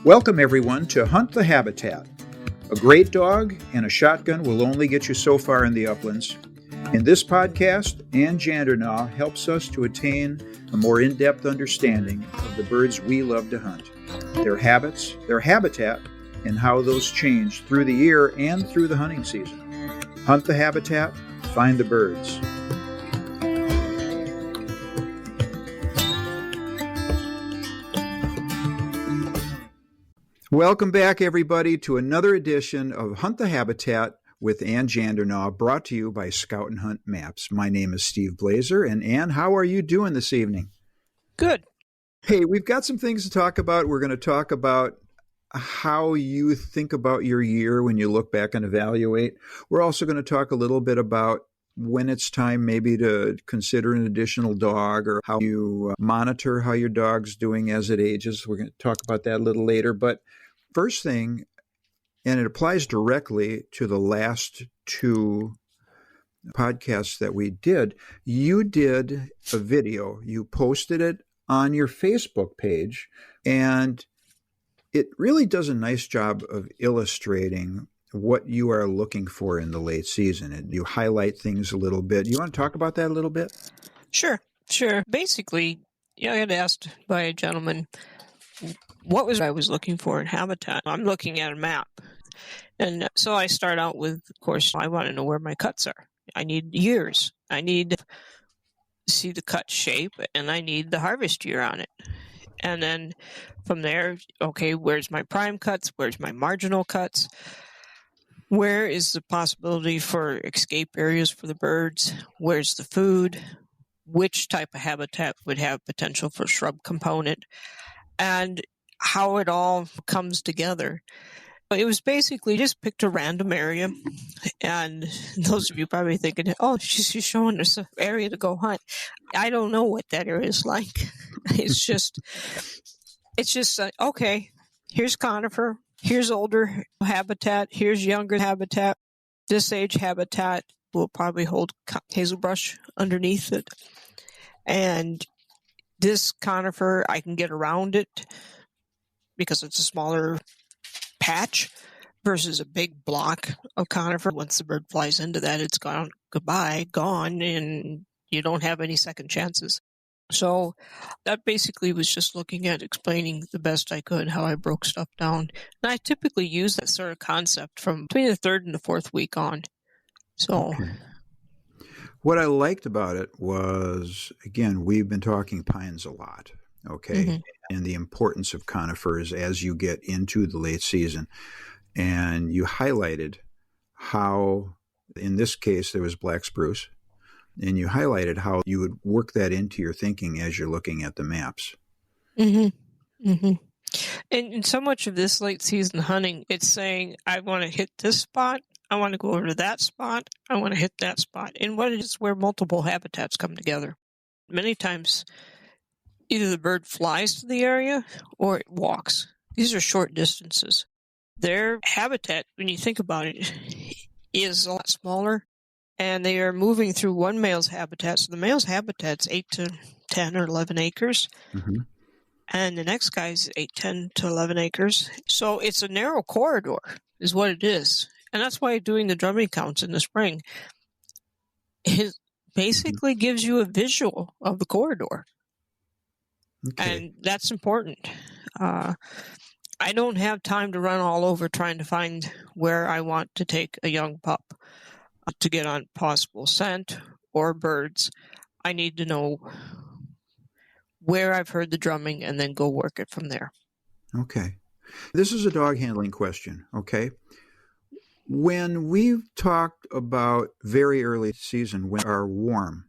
Welcome everyone to Hunt the Habitat. A great dog and a shotgun will only get you so far in the uplands. In this podcast, Ann Jandernaw helps us to attain a more in-depth understanding of the birds we love to hunt, their habits, their habitat, and how those change through the year and through the hunting season. Hunt the habitat, find the birds. Welcome back, everybody, to another edition of Hunt the Habitat with Ann Jandernaw, brought to you by Scout and Hunt Maps. My name is Steve Blazer, and Ann, how are you doing this evening? Good. Hey, we've got some things to talk about. We're going to talk about how you think about your year when you look back and evaluate. We're also going to talk a little bit about when it's time maybe to consider an additional dog, or how you monitor how your dog's doing as it ages. We're going to talk about that a little later. But first thing, and it applies directly to the last two podcasts that we did, you did a video. You posted it on your Facebook page, and it really does a nice job of illustrating what you are looking for in the late season. And you highlight things a little bit. You want to talk about that a little bit? Sure. Basically, I got asked by a gentleman what I was looking for in habitat. I'm looking at a map. And so I start out with, of course, I want to know where my cuts are. I need years. I need to see the cut shape, and I need the harvest year on it. And then from there, okay, where's my prime cuts? Where's my marginal cuts? Where is the possibility for escape areas for the birds? Where's the food? Which type of habitat would have potential for shrub component? And how it all comes together. It was basically just picked a random area. And those of you probably thinking, oh, she's showing us an area to go hunt. I don't know what that area is like. It's just okay, here's conifer. Here's older habitat. Here's younger habitat. This age habitat will probably hold hazel brush underneath it. And this conifer, I can get around it because it's a smaller patch versus a big block of conifer. Once the bird flies into that, it's gone, goodbye, gone, and you don't have any second chances. So that basically was just looking at explaining the best I could how I broke stuff down. And I typically use that sort of concept from between the third and the fourth week on. So okay. What I liked about it was, again, we've been talking pines a lot, okay, and the importance of conifers as you get into the late season. And you highlighted how, in this case, there was black spruce. And you highlighted how you would work that into your thinking as you're looking at the maps. And so much of this late season hunting, it's saying, I want to hit this spot. I want to go over to that spot. I want to hit that spot. And what is where multiple habitats come together. Many times, either the bird flies to the area or it walks. These are short distances. Their habitat, when you think about it, is a lot smaller. And they are moving through one male's habitat. So the male's habitat's 8 to 10 or 11 acres. And the next guy's 8, 10 to 11 acres. So it's a narrow corridor is what it is. And that's why doing the drumming counts in the spring basically gives you a visual of the corridor. Okay. And that's important. I don't have time to run all over trying to find where I want to take a young pup to get on possible scent or birds. I need to know where I've heard the drumming and then go work it from there. Okay. This is a dog handling question, okay? When we've talked about very early season when are warm,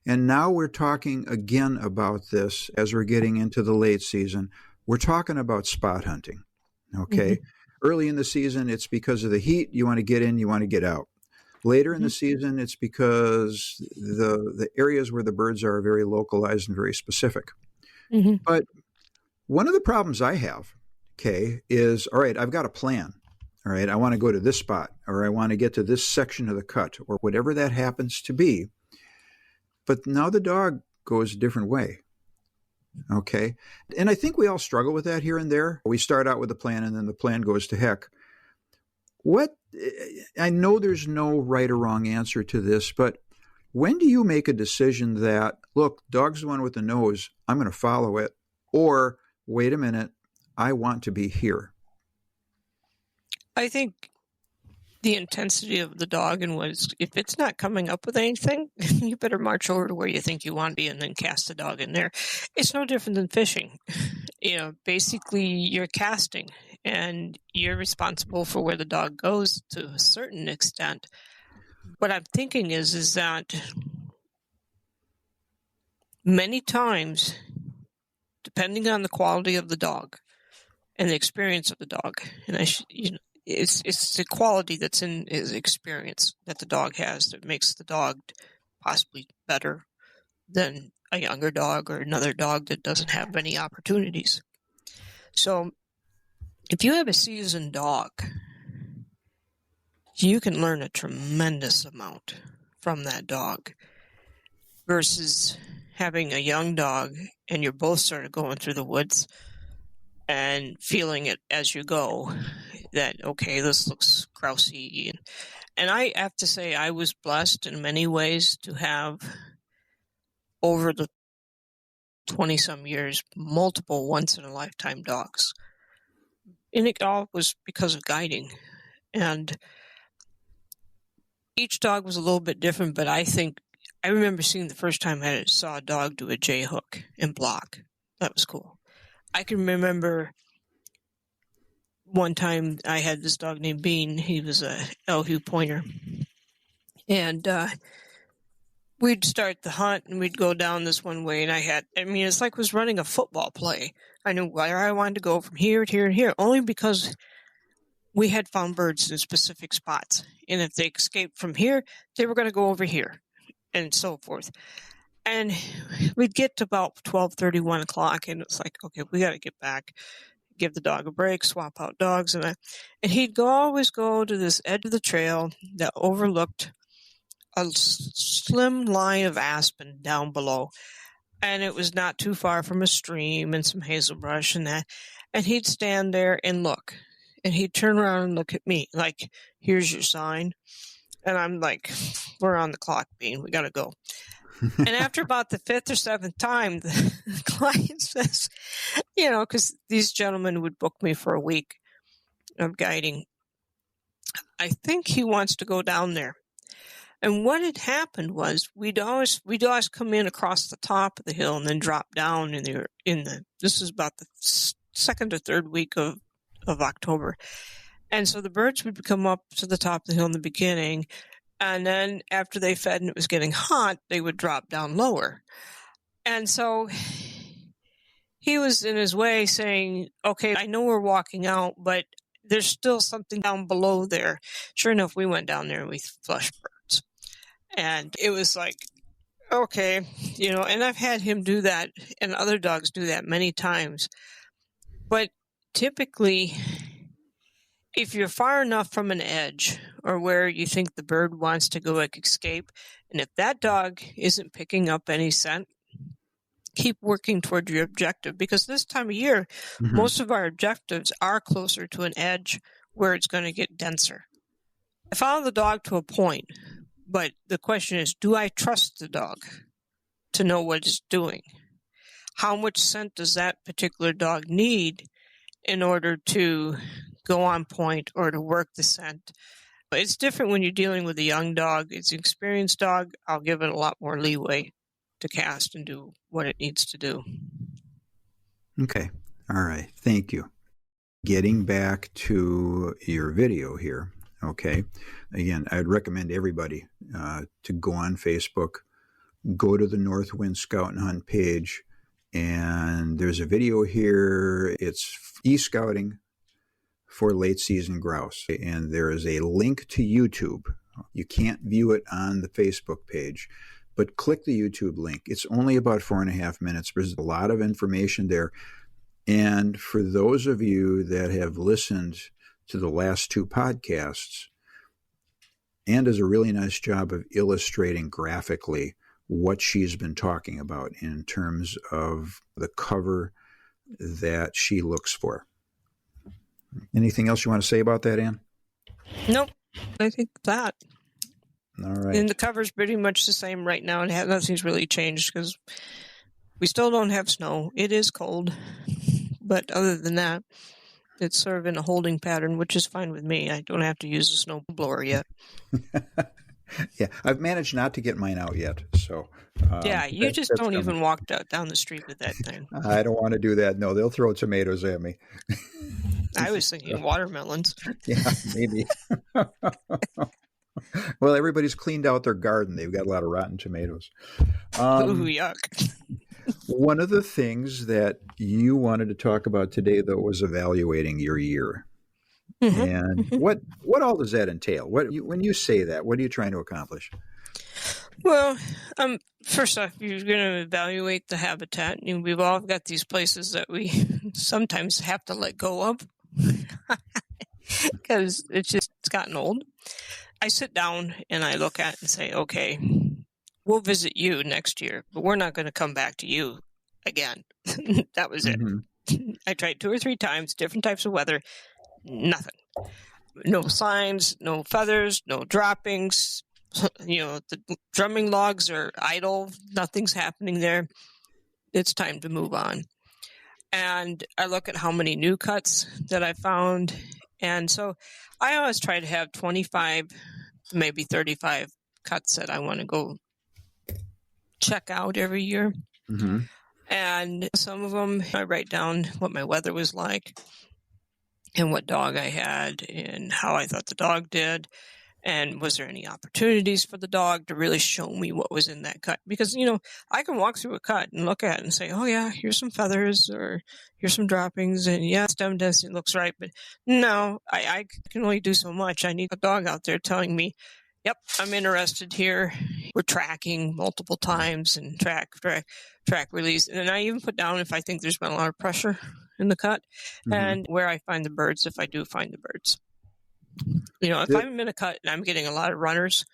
and now we're talking again about this as we're getting into the late season, we're talking about spot hunting, okay? Early in the season, it's because of the heat. You want to get in, you want to get out. Later in the season, it's because the areas where the birds are very localized and very specific. But one of the problems I have, okay, is, all right, I've got a plan. All right, I want to go to this spot, or I want to get to this section of the cut, or whatever that happens to be. But now the dog goes a different way. Okay. And I think we all struggle with that here and there. We start out with a plan and then the plan goes to heck. I know there's no right or wrong answer to this, but when do you make a decision that, look, dog's the one with the nose, I'm going to follow it, or wait a minute, I want to be here? I think the intensity of the dog and if it's not coming up with anything, you better march over to where you think you want to be and then cast the dog in there. It's no different than fishing. Basically you're casting and you're responsible for where the dog goes to a certain extent. What I'm thinking is that many times, depending on the quality of the dog and the experience of the dog, and it's the quality that's in his experience that the dog has that makes the dog possibly better than a younger dog or another dog that doesn't have any opportunities. So if you have a seasoned dog, you can learn a tremendous amount from that dog versus having a young dog and you're both sort of going through the woods and feeling it as you go that, okay, this looks grousey. And I have to say I was blessed in many ways to have, over the 20-some years, multiple once-in-a-lifetime dogs. And it all was because of guiding. And each dog was a little bit different, but I remember seeing the first time I saw a dog do a J-hook and block. That was cool. I can remember one time I had this dog named Bean. He was a Elhue pointer. And we'd start the hunt and we'd go down this one way. And it's like I was running a football play. I knew where I wanted to go from here to here and here, only because we had found birds in specific spots. And if they escaped from here, they were going to go over here and so forth. And we'd get to about 12:30, 1 o'clock, and it's like, okay, we got to get back, give the dog a break, swap out dogs. And he'd always go to this edge of the trail that overlooked a slim line of aspen down below. And it was not too far from a stream and some hazel brush and that. And he'd stand there and look. And he'd turn around and look at me like, here's your sign. And I'm like, we're on the clock, Bean. We got to go. And after about the fifth or seventh time, the client says, because these gentlemen would book me for a week of guiding, I think he wants to go down there. And what had happened was we'd always come in across the top of the hill and then drop down this is about the second or third week of October. And so the birds would come up to the top of the hill in the beginning. And then after they fed and it was getting hot, they would drop down lower. And so he was in his way saying, okay, I know we're walking out, but there's still something down below there. Sure enough, we went down there and we flushed birds. And it was like, okay, and I've had him do that and other dogs do that many times. But typically, if you're far enough from an edge or where you think the bird wants to go escape, and if that dog isn't picking up any scent, keep working toward your objective. Because this time of year, most of our objectives are closer to an edge where it's going to get denser. I follow the dog to a point, but the question is, do I trust the dog to know what it's doing? How much scent does that particular dog need in order to go on point or to work the scent? It's different when you're dealing with a young dog. It's an experienced dog. I'll give it a lot more leeway to cast and do what it needs to do. Okay. All right. Thank you. Getting back to your video here. Okay. Again, I'd recommend everybody to go on Facebook, go to the Northwind Scout and Hunt page, and there's a video here. It's e-scouting for late season grouse. And there is a link to YouTube. You can't view it on the Facebook page, but click the YouTube link. It's only about 4.5 minutes. There's a lot of information there. And for those of you that have listened to the last two podcasts, Ann does a really nice job of illustrating graphically what she's been talking about in terms of the cover that she looks for. Anything else you want to say about that, Ann? Nope. I think that. All right. And the cover's pretty much the same right now. And nothing's really changed because we still don't have snow. It is cold. But other than that, it's sort of in a holding pattern, which is fine with me. I don't have to use a snow blower yet. Yeah, I've managed not to get mine out yet. So yeah, you just don't even walk down the street with that thing. I don't want to do that. No, they'll throw tomatoes at me. I was thinking watermelons. Yeah, maybe. Well, everybody's cleaned out their garden. They've got a lot of rotten tomatoes. Ooh, yuck. One of the things that you wanted to talk about today, though, was evaluating your year. Mm-hmm. And what all does that entail? When you say that, what are you trying to accomplish? Well, first off, you're going to evaluate the habitat. We've all got these places that we sometimes have to let go of because it's gotten old. I sit down and I look at it and say, okay, we'll visit you next year, but we're not going to come back to you again. That was it. Mm-hmm. I tried 2 or 3 times, different types of weather. Nothing. No signs, no feathers, no droppings. The drumming logs are idle. Nothing's happening there. It's time to move on. And I look at how many new cuts that I found. And so I always try to have 25, maybe 35 cuts that I want to go check out every year. Mm-hmm. And some of them I write down what my weather was like and what dog I had and how I thought the dog did. And was there any opportunities for the dog to really show me what was in that cut? Because, I can walk through a cut and look at it and say, oh, yeah, here's some feathers or here's some droppings. And, yeah, stem density looks right. But no, I can only do so much. I need a dog out there telling me, yep, I'm interested here. We're tracking multiple times and track release. And I even put down if I think there's been a lot of pressure in the cut mm-hmm. and where I find the birds if I do find the birds. If I'm in a cut and I'm getting a lot of runners,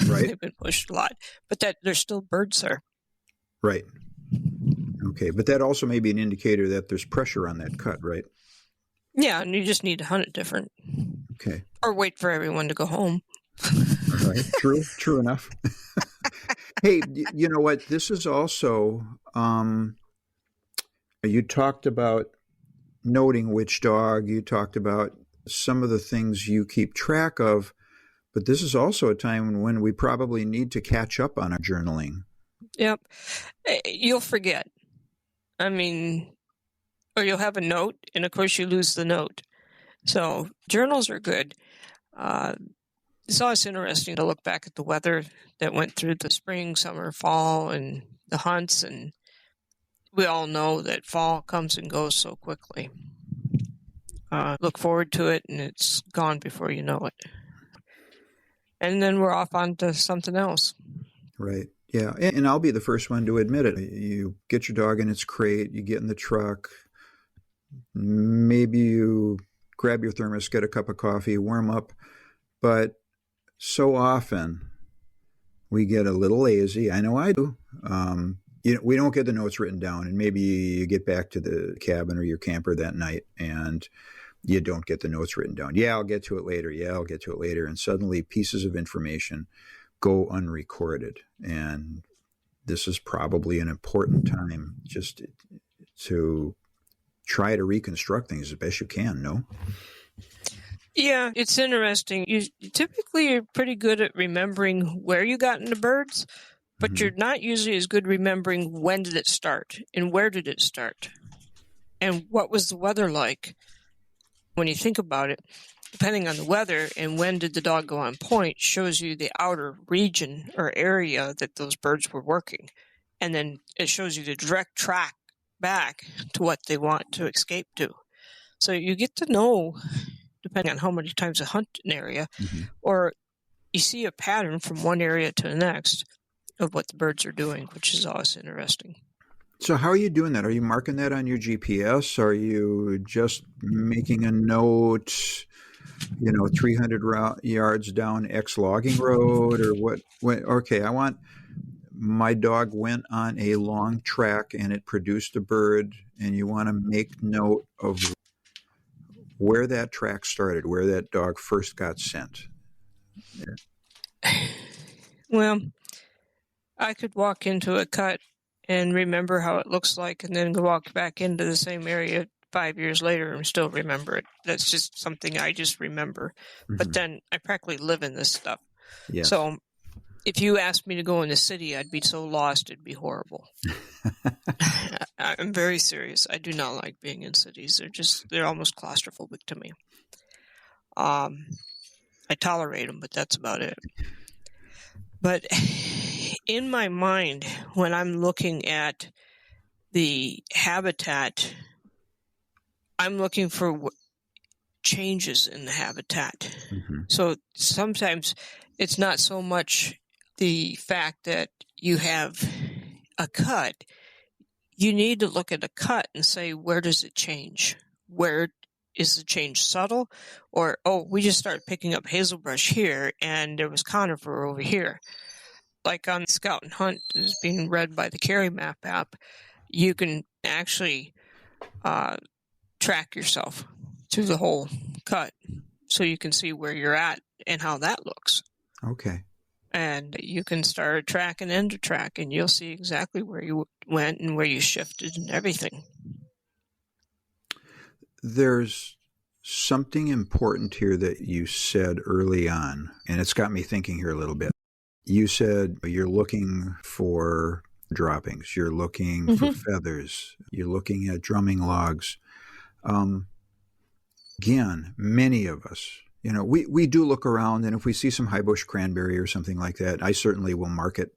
right. They've been pushed a lot, but that there's still birds there. Right. Okay. But that also may be an indicator that there's pressure on that cut, right? Yeah. And you just need to hunt it different. Okay. Or wait for everyone to go home. Right. True enough. Hey, you know what? This is also, you talked about noting which dog, you talked about some of the things you keep track of, but this is also a time when we probably need to catch up on our journaling. Yep. You'll forget. Or you'll have a note, and of course you lose the note. So journals are good. It's always interesting to look back at the weather that went through the spring, summer, fall, and the hunts, and we all know that fall comes and goes so quickly. Look forward to it, and it's gone before you know it. And then we're off onto something else. Right. Yeah. And I'll be the first one to admit it. You get your dog in its crate, you get in the truck, maybe you grab your thermos, get a cup of coffee, warm up. But so often we get a little lazy. I know I do. We don't get the notes written down, and maybe you get back to the cabin or your camper that night and you don't get the notes written down. Yeah, I'll get to it later. And suddenly pieces of information go unrecorded. And this is probably an important time just to try to reconstruct things as best you can, no? Yeah, it's interesting. You typically are pretty good at remembering where you got into birds, but mm-hmm. you're not usually as good remembering when did it start and where did it start and what was the weather like. When you think about it, depending on the weather and when did the dog go on point shows you the outer region or area that those birds were working. And then it shows you the direct track back to what they want to escape to. So you get to know, depending on how many times you hunt an area, mm-hmm. or you see a pattern from one area to the next of what the birds are doing, which is always interesting. So how are you doing that? Are you marking that on your GPS? Are you just making a note, 300 yards down X logging road or what? Okay, I want my dog went on a long track and it produced a bird, and you want to make note of where that track started, where that dog first got sent. Well, I could walk into a cut and remember how it looks like, and then walk back into the same area 5 years later and still remember it. That's just something I just remember. Mm-hmm. But then I practically live in this stuff. Yes. So if you asked me to go in the city, I'd be so lost, it'd be horrible. I'm very serious. I do not like being in cities. They're almost claustrophobic to me. I tolerate them, but that's about it. But in my mind, when I'm looking at the habitat, I'm looking for changes in the habitat. Mm-hmm. So sometimes it's not so much the fact that you have a cut. You need to look at a cut and say, where does it change? Where is the change subtle? Or, we just started picking up hazelbrush here and there was conifer over here. Like on Scout and Hunt is being read by the Carry Map app, you can actually track yourself through the whole cut so you can see where you're at and how that looks. Okay. And you can start a track and end a track, and you'll see exactly where you went and where you shifted and everything. There's something important here that you said early on, and it's got me thinking here a little bit. You said you're looking for droppings, you're looking mm-hmm. for feathers, you're looking at drumming logs. Again, many of us, we do look around, and if we see some high bush cranberry or something like that, I certainly will mark it.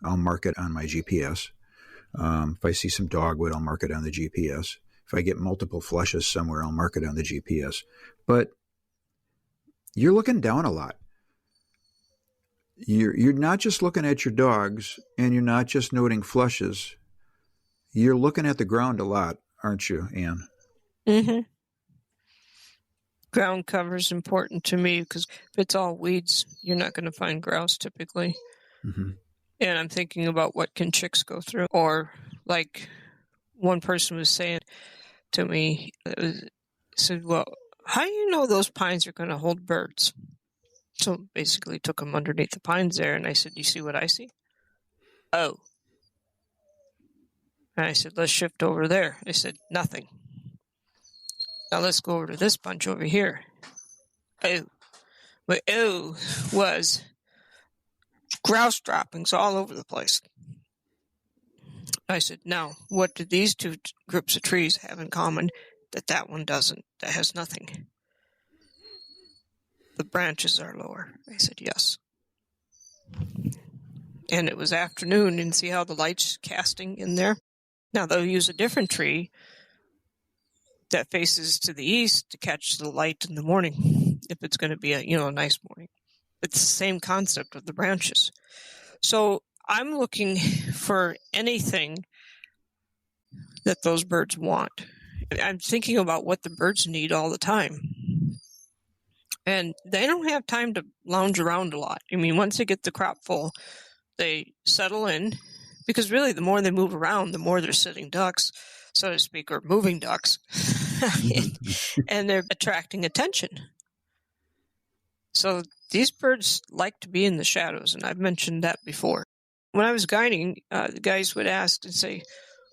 I'll mark it on my GPS. If I see some dogwood, I'll mark it on the GPS. If I get multiple flushes somewhere, I'll mark it on the GPS. But you're looking down a lot. You're not just looking at your dogs, and you're not just noting flushes. You're looking at the ground a lot, aren't you, Anne? Mm-hmm. Ground cover is important to me because if it's all weeds, you're not going to find grouse typically. Mm-hmm. And I'm thinking about what can chicks go through. Or like one person was saying to me, said, well, how do you know those pines are going to hold birds? So basically took them underneath the pines there, and I said, you see what I see? Oh. And I said, let's shift over there. I said, nothing. Now let's go over to this bunch over here. Oh. But was grouse droppings all over the place. I said, now, what do these two groups of trees have in common that one doesn't? That has nothing. The branches are lower. I said, yes. And it was afternoon, and see how the light's casting in there? Now, they'll use a different tree that faces to the east to catch the light in the morning, if it's going to be a nice morning. It's the same concept of the branches. So I'm looking for anything that those birds want. I'm thinking about what the birds need all the time. And they don't have time to lounge around a lot. I mean, once they get the crop full, they settle in, because really the more they move around, the more they're sitting ducks, so to speak, or moving ducks. and they're attracting attention. So these birds like to be in the shadows, and I've mentioned that before. When I was guiding, the guys would ask and say,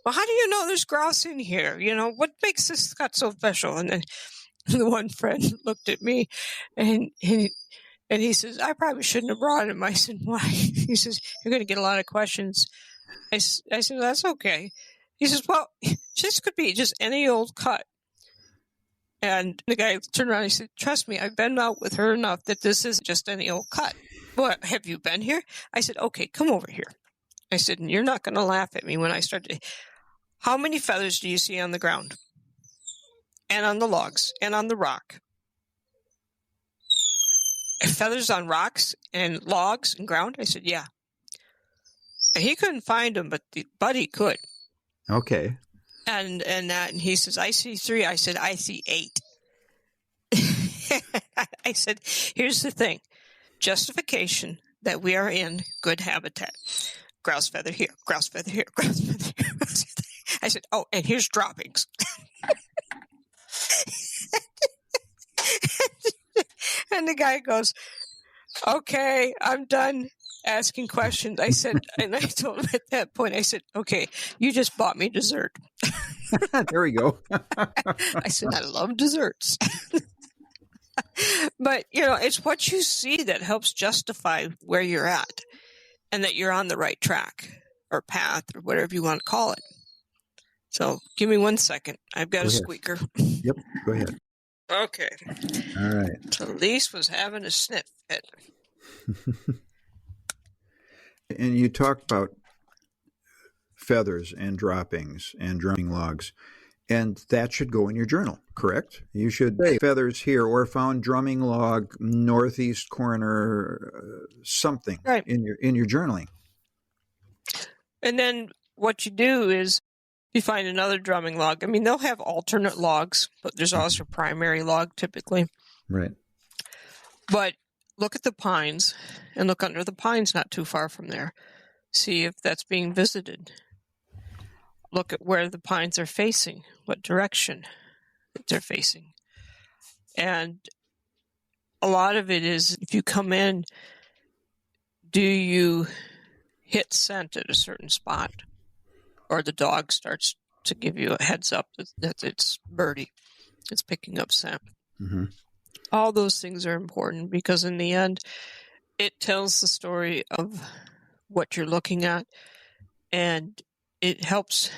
well, how do you know there's grouse in here? What makes this cut so special? And then the one friend looked at me, and he says, I probably shouldn't have brought him. I said, why? He says, you're going to get a lot of questions. I said, that's okay. He says, well, this could be just any old cut. And the guy turned around and he said, trust me, I've been out with her enough that this isn't just any old cut. What, have you been here? I said, okay, come over here. I said, and you're not going to laugh at me when I started. How many feathers do you see on the ground? And on the logs? And on the rock? Feathers on rocks and logs and ground? I said, yeah. And he couldn't find them, but the buddy could. Okay. And he says, I see 3. I said, I see 8. I said, here's the thing. Justification that we are in good habitat. grouse feather here, grouse feather here, grouse feather here. I said, oh, and here's droppings. And the guy goes, okay, I'm done asking questions. I said, and I told him at that point, I said, okay, you just bought me dessert. There we go. I said, I love desserts. But, it's what you see that helps justify where you're at and that you're on the right track or path or whatever you want to call it. So give me 1 second. I've got a squeaker. Yep, go ahead. Okay. All right. Talise was having a sniff fit. And you talked about feathers and droppings and drumming logs, and that should go in your journal, correct? You should say feathers here or found drumming log northeast corner, something right in your journaling. And then what you do is you find another drumming log. I mean, they'll have alternate logs, but there's also a primary log typically. Right. But look at the pines and look under the pines not too far from there. See if that's being visited. Look at where the pines are facing, what direction they're facing. And a lot of it is if you come in, do you hit scent at a certain spot? Or the dog starts to give you a heads up that it's birdie. It's picking up scent. Mm-hmm. All those things are important because in the end, it tells the story of what you're looking at, and it helps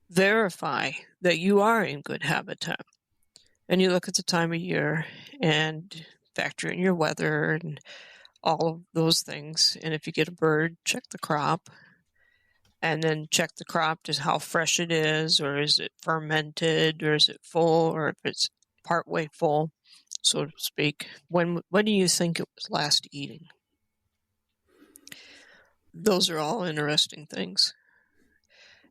verify that you are in good habitat. And you look at the time of year and factor in your weather and all of those things. And if you get a bird, check the crop. And then check the crop to how fresh it is, or is it fermented, or is it full, or if it's partway full, so to speak. When do you think it was last eating? Those are all interesting things.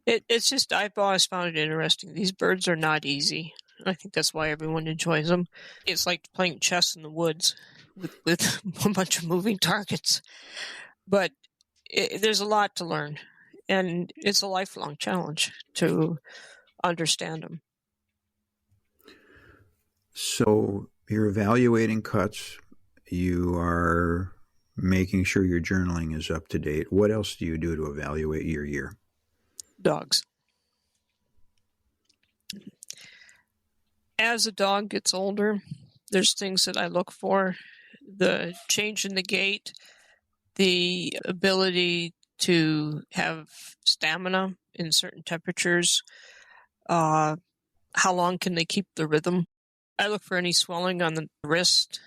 It's just, I've always found it interesting. These birds are not easy. I think that's why everyone enjoys them. It's like playing chess in the woods with a bunch of moving targets. But there's a lot to learn. And it's a lifelong challenge to understand them. So you're evaluating cuts. You are making sure your journaling is up to date. What else do you do to evaluate your year? Dogs. As a dog gets older, there's things that I look for. The change in the gait, the ability to have stamina in certain temperatures. How long can they keep the rhythm? I look for any swelling on the wrist,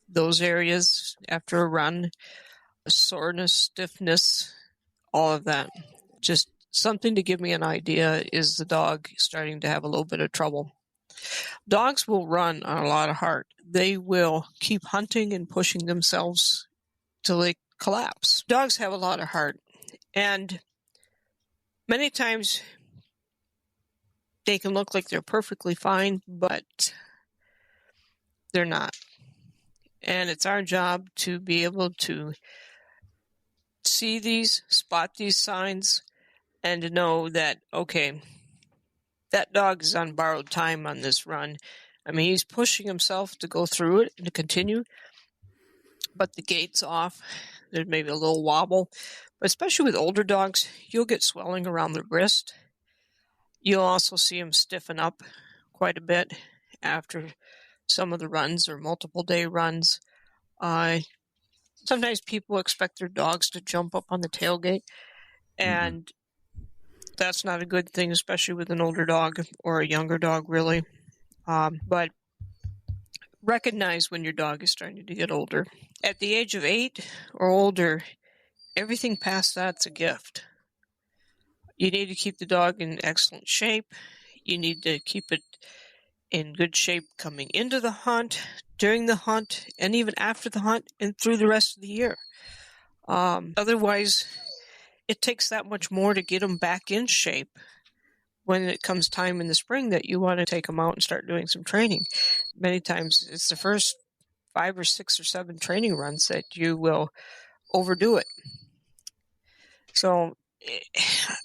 those areas after a run, soreness, stiffness, all of that. Just something to give me an idea, is the dog starting to have a little bit of trouble? Dogs will run on a lot of heart. They will keep hunting and pushing themselves till they collapse. Dogs have a lot of heart. And many times they can look like they're perfectly fine, but they're not. And it's our job to be able to see these, spot these signs, and to know that, okay, that dog is on borrowed time on this run. I mean, he's pushing himself to go through it and to continue, but the gait's off. There's maybe a little wobble. But especially with older dogs, you'll get swelling around the wrist. You'll also see them stiffen up quite a bit after some of the runs or multiple day runs. Sometimes people expect their dogs to jump up on the tailgate, and that's not a good thing, especially with an older dog or a younger dog, really. But recognize when your dog is starting to get older. At the age of 8 or older, everything past that's a gift. You need to keep the dog in excellent shape. You need to keep it in good shape coming into the hunt, during the hunt, and even after the hunt and through the rest of the year. Otherwise, it takes that much more to get them back in shape when it comes time in the spring that you want to take them out and start doing some training. Many times it's the first 5 or 6 or 7 training runs that you will overdo it. So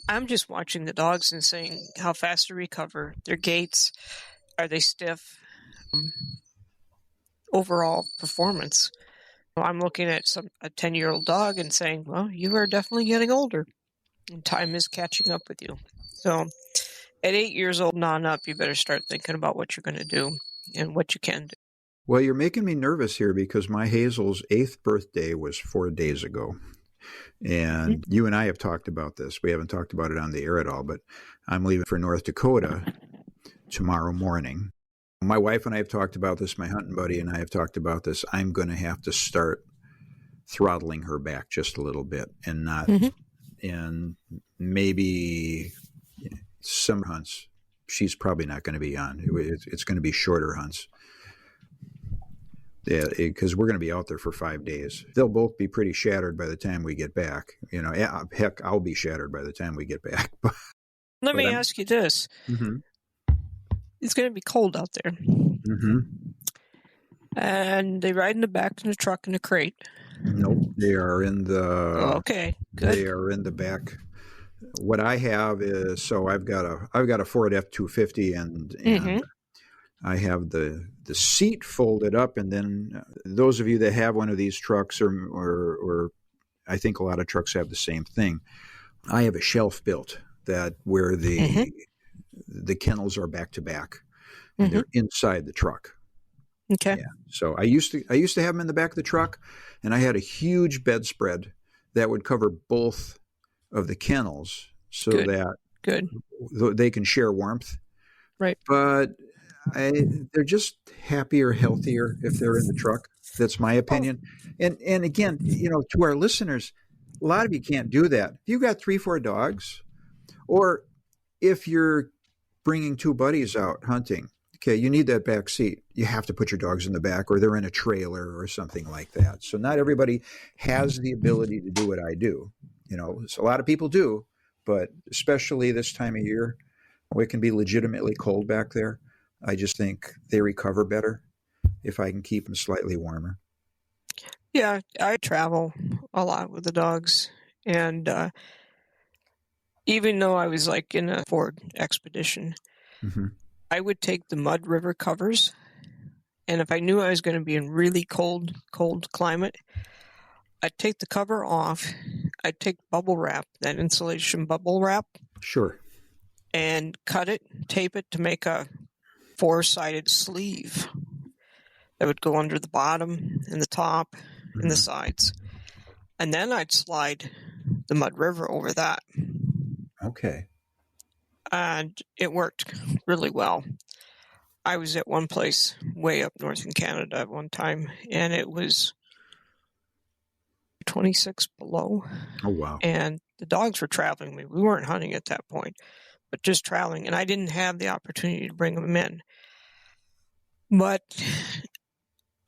I'm just watching the dogs and saying how fast they recover, their gaits, are they stiff, overall performance. I'm looking at a 10-year-old dog and saying, well, you are definitely getting older and time is catching up with you. So at 8 years old and on up, you better start thinking about what you're going to do and what you can do. Well, you're making me nervous here because my Hazel's 8th birthday was 4 days ago. And you and I have talked about this. We haven't talked about it on the air at all, but I'm leaving for North Dakota tomorrow morning. My wife and I have talked about this. My hunting buddy and I have talked about this. I'm going to have to start throttling her back just a little bit and not, and maybe some hunts she's probably not going to be on. It's going to be shorter hunts. Yeah, because we're going to be out there for 5 days. They'll both be pretty shattered by the time we get back. Heck, I'll be shattered by the time we get back. Let me ask you this. Mm-hmm. It's going to be cold out there. Mm-hmm. And they ride in the back in the truck in the crate. Nope, they are in the... Okay, good. They are in the back. What I have is, so I've got a Ford F-250 and I have the seat folded up, and then those of you that have one of these trucks, or I think a lot of trucks have the same thing. I have a shelf built where the kennels are back to back, and they're inside the truck. Okay. Yeah. So I used to have them in the back of the truck, and I had a huge bedspread that would cover both of the kennels so that they can share warmth. Right. But they're just happier, healthier if they're in the truck. That's my opinion. And again, to our listeners, a lot of you can't do that. If you've got 3-4 dogs, or if you're bringing 2 buddies out hunting, okay, you need that back seat. You have to put your dogs in the back, or they're in a trailer or something like that. So not everybody has the ability to do what I do. So a lot of people do, but especially this time of year, it can be legitimately cold back there. I just think they recover better if I can keep them slightly warmer. Yeah, I travel a lot with the dogs, and even though I was like in a Ford Expedition, I would take the Mud River covers, and if I knew I was going to be in really cold climate, I'd take the cover off. I'd take bubble wrap, that insulation bubble wrap. Sure. And cut it, tape it to make a 4-sided sleeve that would go under the bottom and the top and the sides. And then I'd slide the Mud River over that. Okay. And it worked really well. I was at one place way up north in Canada at one time, and it was 26 below. Oh, wow. And the dogs were traveling with me. We weren't hunting at that point, but just traveling. And I didn't have the opportunity to bring them in. But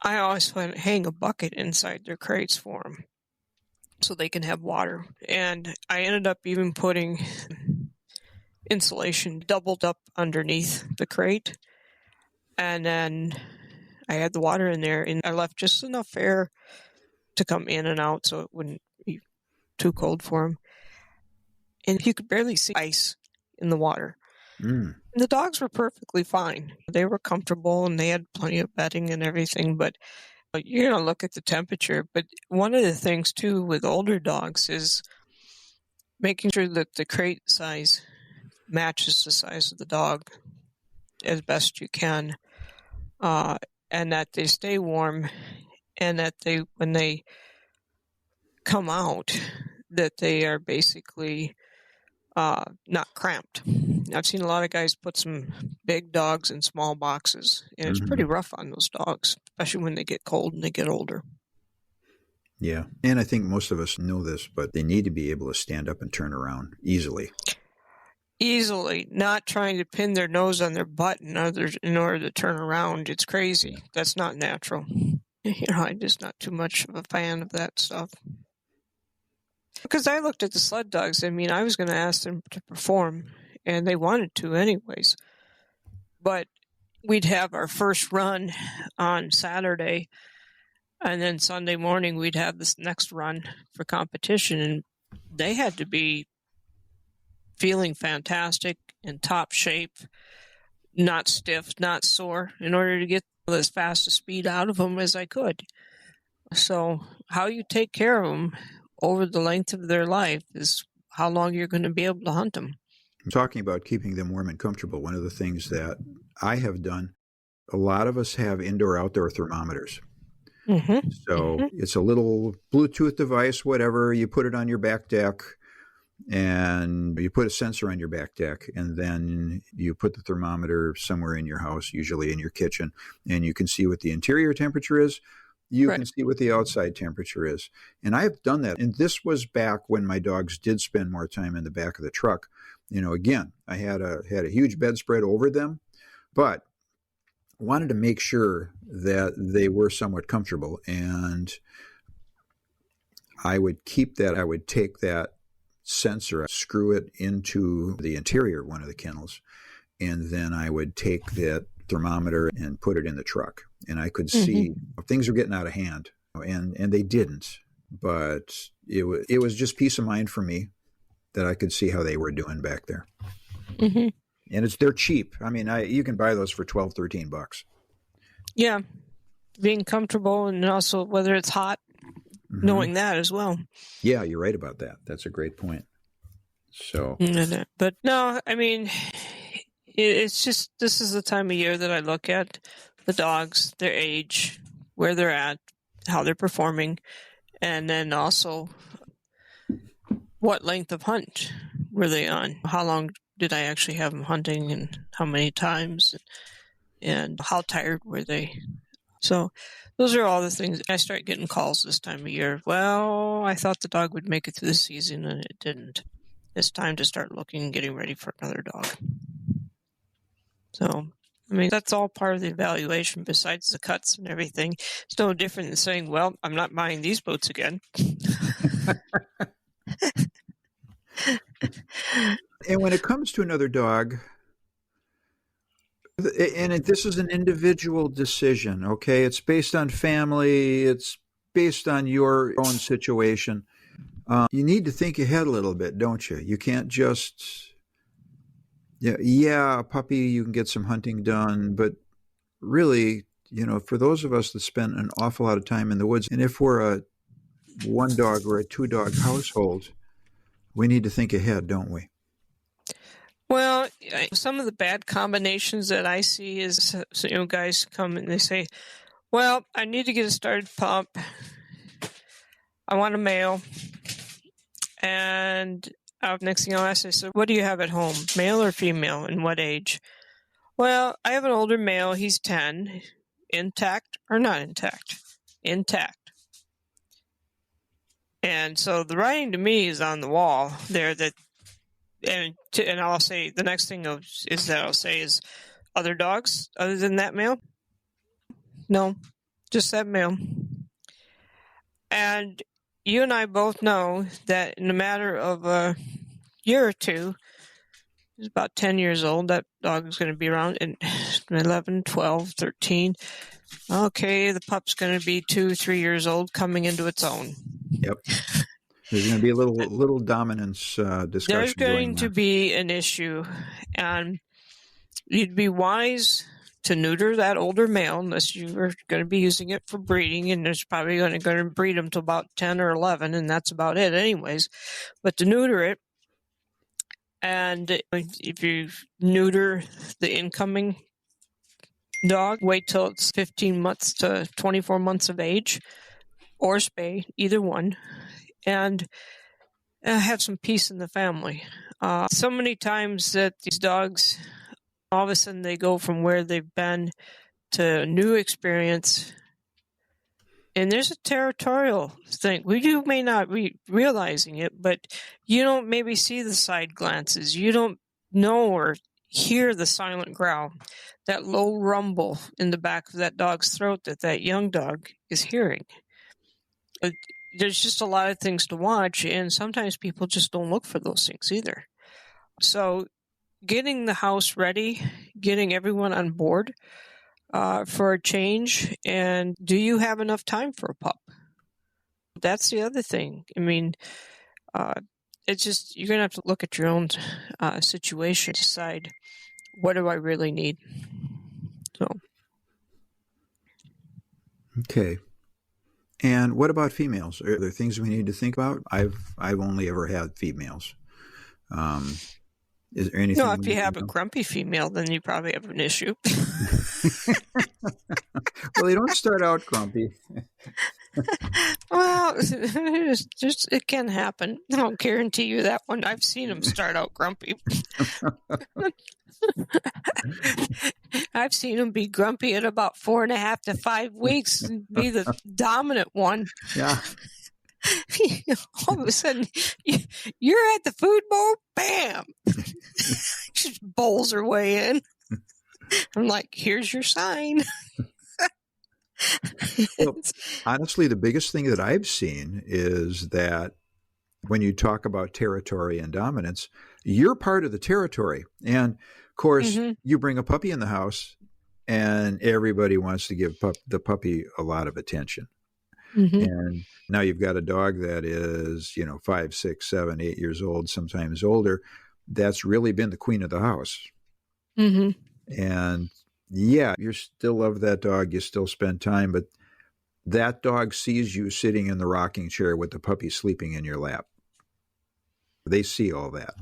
I always hang a bucket inside their crates for them so they can have water. And I ended up even putting insulation doubled up underneath the crate. And then I had the water in there, and I left just enough air to come in and out so it wouldn't be too cold for them. And you could barely see ice in the water. And the dogs were perfectly fine. They were comfortable, and they had plenty of bedding and everything, but you're going to look at the temperature. But one of the things, too, with older dogs is making sure that the crate size matches the size of the dog as best you can, and that they stay warm, and that when they come out, that they are basically not cramped. I've seen a lot of guys put some big dogs in small boxes, and it's pretty rough on those dogs, especially when they get cold and they get older. Yeah, and I think most of us know this, but they need to be able to stand up and turn around easily. Not trying to pin their nose on their butt in order to turn around. It's crazy. That's not natural. I'm just not too much of a fan of that stuff. Because I looked at the sled dogs. I mean, I was going to ask them to perform, and they wanted to anyways. But we'd have our first run on Saturday, and then Sunday morning we'd have this next run for competition. And they had to be feeling fantastic, in top shape, not stiff, not sore, in order to get as fast a speed out of them as I could. So how you take care of them over the length of their life is how long you're going to be able to hunt them. Talking about keeping them warm and comfortable, one of the things that I have done, a lot of us have indoor-outdoor thermometers. Mm-hmm. So it's a little Bluetooth device, whatever. You put it on your back deck, and you put a sensor on your back deck, and then you put the thermometer somewhere in your house, usually in your kitchen, and you can see what the interior temperature is. You can see what the outside temperature is. And I've done that. And this was back when my dogs did spend more time in the back of the truck. Again, I had a huge bedspread over them, but wanted to make sure that they were somewhat comfortable. And I would keep that. I would take that sensor, screw it into the interior of one of the kennels, and then I would take that thermometer and put it in the truck. And I could see things were getting out of hand, and they didn't. But it was just peace of mind for me that I could see how they were doing back there. Mm-hmm. And they're cheap. I mean, you can buy those for $12, $13. Yeah, being comfortable, and also whether it's hot, knowing that as well. Yeah, you're right about that. That's a great point. So, but no, I mean, it's just, this is the time of year that I look at the dogs, their age, where they're at, how they're performing, and then also what length of hunt were they on? How long did I actually have them hunting, and how many times, and how tired were they? So those are all the things. I start getting calls this time of year. Well, I thought the dog would make it through the season, and it didn't. It's time to start looking and getting ready for another dog. So, I mean, that's all part of the evaluation besides the cuts and everything. It's no different than saying, well, I'm not buying these boots again. And when it comes to another dog, and this is an individual decision, okay? It's based on family. It's based on your own situation. You need to think ahead a little bit, don't you? You can't just, a puppy, you can get some hunting done, but really, for those of us that spend an awful lot of time in the woods, and if we're a one dog or a two dog household, we need to think ahead, don't we? Well, some of the bad combinations that I see is, guys come and they say, well, I need to get a started pup. I want a male. And next thing I'll ask, I said, what do you have at home, male or female, and what age? Well, I have an older male. He's 10. Intact or not intact? Intact. And so the writing to me is on the wall there that, and I'll say, the next thing is that I'll say is, other dogs other than that male? No, just that male. And you and I both know that in a matter of a year or two, he's about 10 years old, that dog is going to be around in 11, 12, 13. Okay, the pup's going to be 2, 3 years old, coming into its own. Yep. There's going to be a little dominance discussion. There's going to be an issue, and you'd be wise to neuter that older male unless you are going to be using it for breeding, and there's probably going to breed them to about 10 or 11, and that's about it anyways. But to neuter it, and if you neuter the incoming dog, wait till it's 15 months to 24 months of age, or spay, either one, and have some peace in the family. So many times that these dogs, all of a sudden they go from where they've been to a new experience, and there's a territorial thing. You may not be realizing it, but you don't maybe see the side glances. You don't know or hear the silent growl, that low rumble in the back of that dog's throat that young dog is hearing. There's just a lot of things to watch, and sometimes people just don't look for those things either. So getting the house ready, getting everyone on board for a change, and do you have enough time for a pup? That's the other thing. I mean, It's just, you're going to have to look at your own situation, decide, what do I really need? So. Okay. And what about females? Are there things we need to think about? I've only ever had females. Is there anything? No, if you have a grumpy female, then you probably have an issue. Well, they don't start out grumpy. Well, it can happen. I don't guarantee you that one. I've seen them start out grumpy. I've seen them be grumpy at about 4.5 to 5 weeks and be the dominant one. Yeah. All of a sudden, you're at the food bowl, bam! Just bowls her way in. I'm like, here's your sign. Well, honestly, the biggest thing that I've seen is that when you talk about territory and dominance, you're part of the territory. And of course, you bring a puppy in the house and everybody wants to give the puppy a lot of attention. And now you've got a dog that is, 5, 6, 7, 8 years old, sometimes older. That's really been the queen of the house. And yeah, you still love that dog. You still spend time, but that dog sees you sitting in the rocking chair with the puppy sleeping in your lap. They see all that.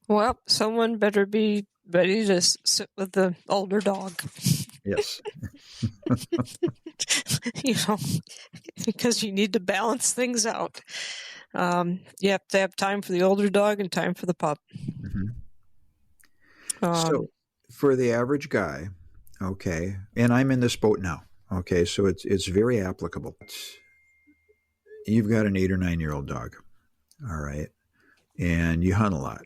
Well, someone better be ready to sit with the older dog. Yes. Because you need to balance things out. You have to have time for the older dog and time for the pup. So for the average guy, okay, and I'm in this boat now, okay, so it's very applicable. You've got an 8 or 9 year old dog, all right, and you hunt a lot,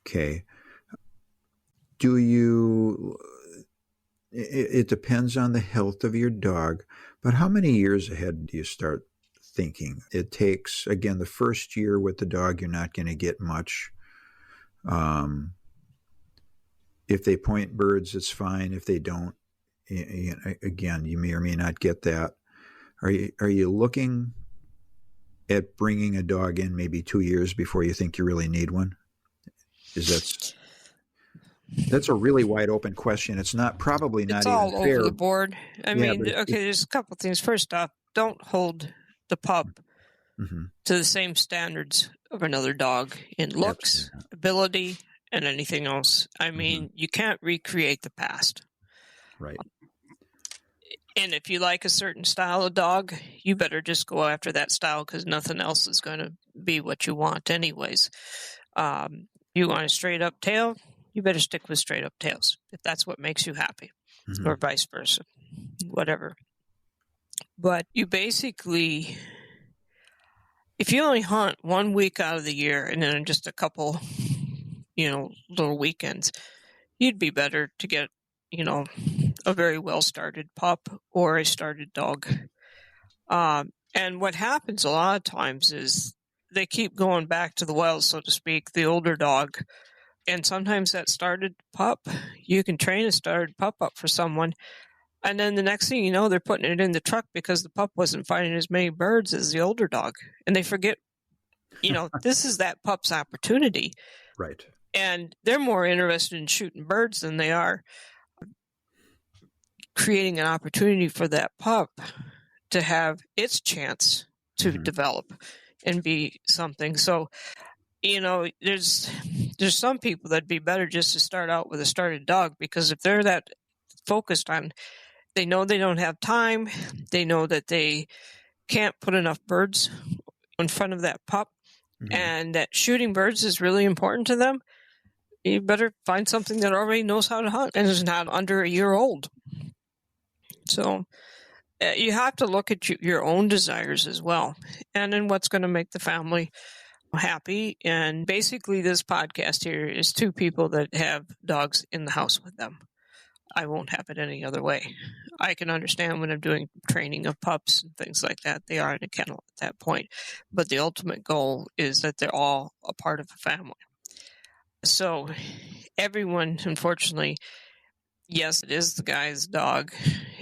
okay. It depends on the health of your dog, but how many years ahead do you start thinking? It takes, again, the first year with the dog, you're not going to get much. If they point birds, it's fine. If they don't, again, you may or may not get that. Are you looking at bringing a dog in maybe 2 years before you think you really need one? That's a really wide open question. It's probably not it's even all fair. over the board. I mean, there's a couple things. First off, don't hold the pup to the same standards of another dog in looks, ability, and anything else. I mean, you can't recreate the past. Right. And if you like a certain style of dog, you better just go after that style because nothing else is going to be what you want anyways. You want a straight up tail, you better stick with straight up tails if that's what makes you happy, or vice versa, whatever. But you basically, if you only hunt 1 week out of the year and then just a couple, little weekends, you'd be better to get, a very well-started pup or a started dog. And what happens a lot of times is they keep going back to the well, so to speak, the older dog. And sometimes that started pup, you can train a started pup up for someone. And then the next thing you know, they're putting it in the truck because the pup wasn't finding as many birds as the older dog. And they forget, this is that pup's opportunity. Right. And they're more interested in shooting birds than they are creating an opportunity for that pup to have its chance to develop and be something. So, there's some people that'd be better just to start out with a started dog, because if they're that focused on, they know they don't have time, they know that they can't put enough birds in front of that pup, and that shooting birds is really important to them, you better find something that already knows how to hunt and is not under a year old. So you have to look at your own desires as well, and then what's going to make the family happy. And basically this podcast here is two people that have dogs in the house with them. I won't have it any other way. I can understand when I'm doing training of pups and things like that, they are in a kennel at that point. But the ultimate goal is that they're all a part of a family. So everyone, unfortunately, yes, it is the guy's dog.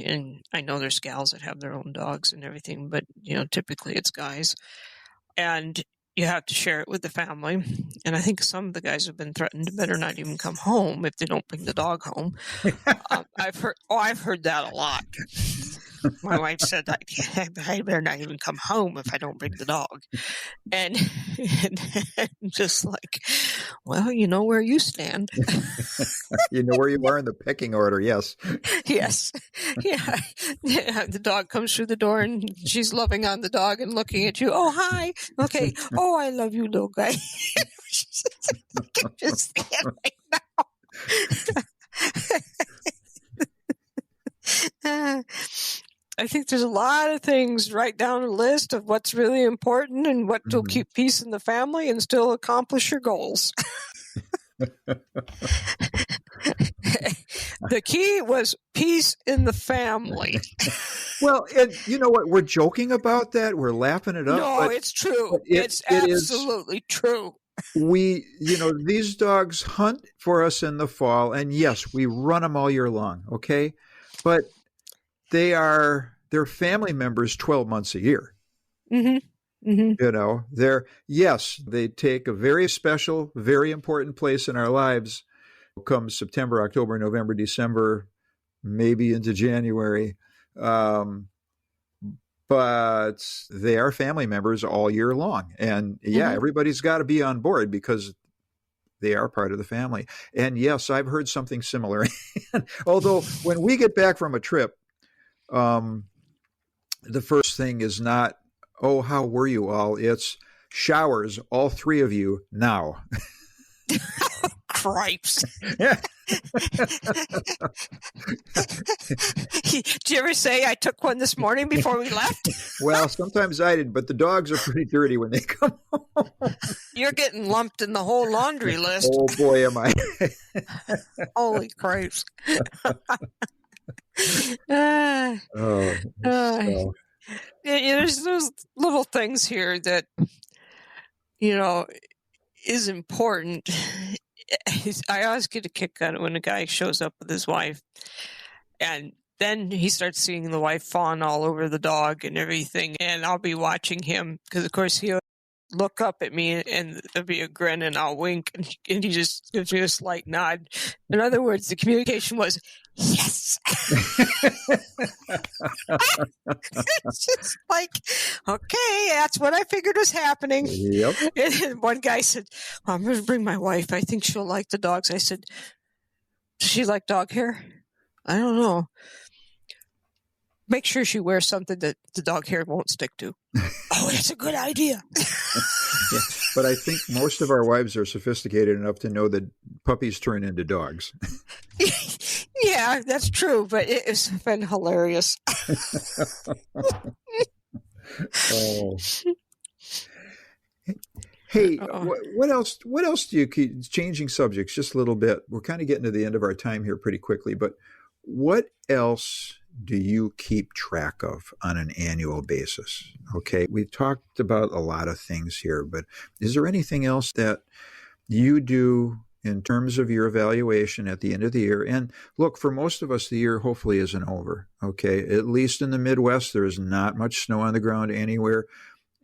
And I know there's gals that have their own dogs and everything, but, typically it's guys. and you have to share it with the family. And I think some of the guys have been threatened to better not even come home if they don't bring the dog home. I've heard that a lot. My wife said that I better not even come home if I don't bring the dog. And just like, well, you know where you stand. You know where you are in the pecking order, yes. Yes. Yeah. The dog comes through the door and she's loving on the dog and looking at you. Oh, hi. Okay. Oh, I love you, little guy. I can just see it right now. I think there's a lot of things. Write down a list of what's really important and what will keep peace in the family and still accomplish your goals. The key was peace in the family. Well, and you know what? We're joking about that. We're laughing it up. No, it's true. It's absolutely true. These dogs hunt for us in the fall, and yes, we run them all year long, okay? But they're family members 12 months a year. Mm-hmm. Mm-hmm. They take a very special, very important place in our lives. Comes September, October, November, December, maybe into January. But they are family members all year long. And everybody's got to be on board because they are part of the family. And yes, I've heard something similar. Although when we get back from a trip, the first thing is not, oh, how were you all? It's showers, all three of you now. Cripes. Did you ever say I took one this morning before we left? Well, sometimes I did, but the dogs are pretty dirty when they come home. You're getting lumped in the whole laundry list. Oh, boy, am I. Holy cripes. There's those little things here that, is important. I always get a kick out of it when a guy shows up with his wife and then he starts seeing the wife fawn all over the dog and everything. And I'll be watching him because, of course, he'll look up at me and there'll be a grin and I'll wink and he just gives me a slight nod. In other words, the communication was, yes. It's just like, okay, that's what I figured was happening. Yep. And one guy said, well, I'm going to bring my wife. I think she'll like the dogs. I said, does she like dog hair? I don't know. Make sure she wears something that the dog hair won't stick to. Oh, that's a good idea. Yeah, but I think most of our wives are sophisticated enough to know that puppies turn into dogs. Yeah, that's true, but it's been hilarious. Oh. Hey, what else? What else do you keep changing subjects just a little bit? We're kind of getting to the end of our time here pretty quickly, but what else do you keep track of on an annual basis? Okay, we've talked about a lot of things here, but is there anything else that you do in terms of your evaluation at the end of the year? And look, for most of us, the year hopefully isn't over. Okay, at least in the Midwest, there is not much snow on the ground anywhere.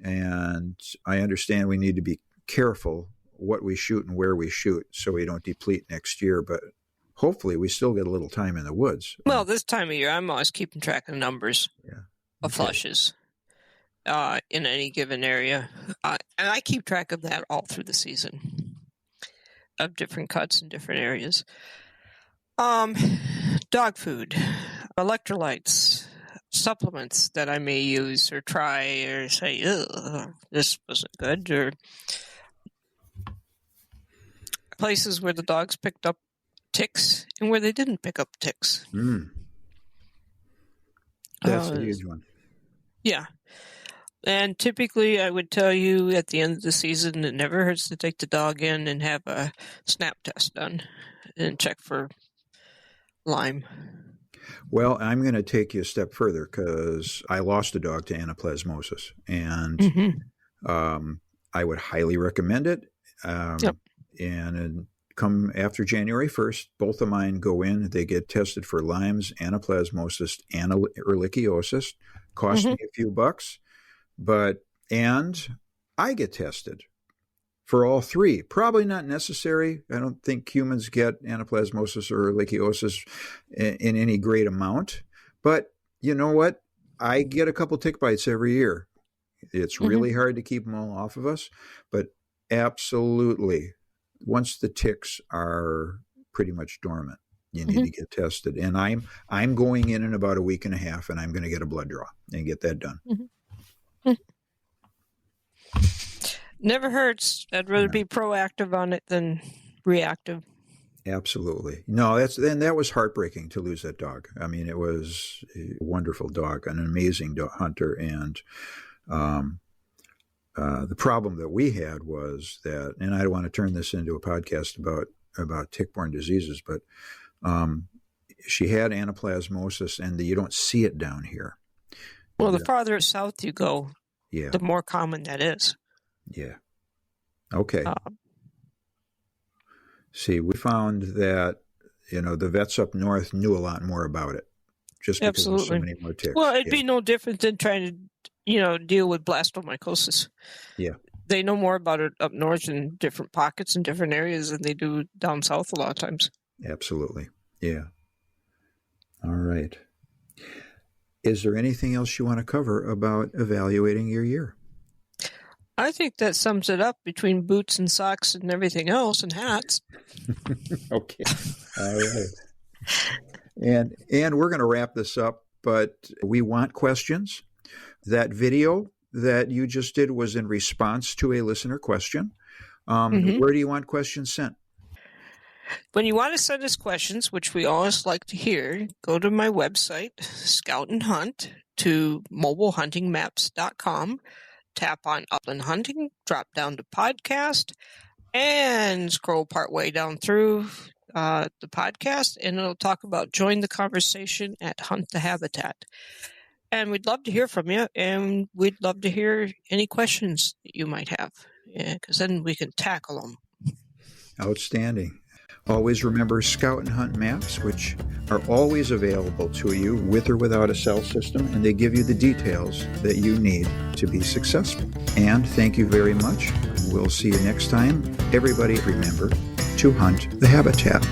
And I understand we need to be careful what we shoot and where we shoot so we don't deplete next year. But hopefully we still get a little time in the woods. Well, this time of year, I'm always keeping track of numbers of flushes in any given area. And I keep track of that all through the season of different cuts in different areas. Dog food, electrolytes, supplements that I may use or try or say, this wasn't good, or places where the dogs picked up ticks and where they didn't pick up ticks. That's a huge one. Yeah. And typically I would tell you at the end of the season, it never hurts to take the dog in and have a snap test done and check for Lyme. Well, I'm going to take you a step further because I lost a dog to anaplasmosis, and I would highly recommend it. And come after January 1st, both of mine go in. They get tested for Lyme's, anaplasmosis, and ehrlichiosis. Cost me a few bucks, and I get tested for all three. Probably not necessary. I don't think humans get anaplasmosis or ehrlichiosis in any great amount. But you know what? I get a couple tick bites every year. It's really hard to keep them all off of us. But absolutely, once the ticks are pretty much dormant, you need to get tested. And I'm going in about a week and a half, and I'm going to get a blood draw and get that done. Never hurts. I'd rather be proactive on it than reactive. Absolutely. No, that was heartbreaking to lose that dog. I mean, it was a wonderful dog, an amazing hunter. And the problem that we had was that, and I don't want to turn this into a podcast about tick-borne diseases, but she had anaplasmosis, and you don't see it down here. Well, the farther south you go, the more common that is. Yeah. Okay. See, we found that, the vets up north knew a lot more about it just because there's so many more ticks. Well, it'd be no different than trying to, deal with blastomycosis. Yeah. They know more about it up north in different pockets and different areas than they do down south a lot of times. Absolutely. Yeah. All right. Is there anything else you want to cover about evaluating your year? I think that sums it up between boots and socks and everything else and hats. Okay. All right. And we're going to wrap this up, but we want questions. That video that you just did was in response to a listener question. Where do you want questions sent? When you want to send us questions, which we always like to hear, go to my website, Scout and Hunt, to mobilehuntingmaps.com. Tap on Upland Hunting, drop down to podcast, and scroll partway down through the podcast, and it'll talk about join the conversation at Hunt the Habitat. And we'd love to hear from you, and we'd love to hear any questions that you might have, because then we can tackle them. Outstanding. Always remember Scout and Hunt maps, which are always available to you with or without a cell system, and they give you the details that you need to be successful. And thank you very much. We'll see you next time. Everybody remember to hunt the habitat.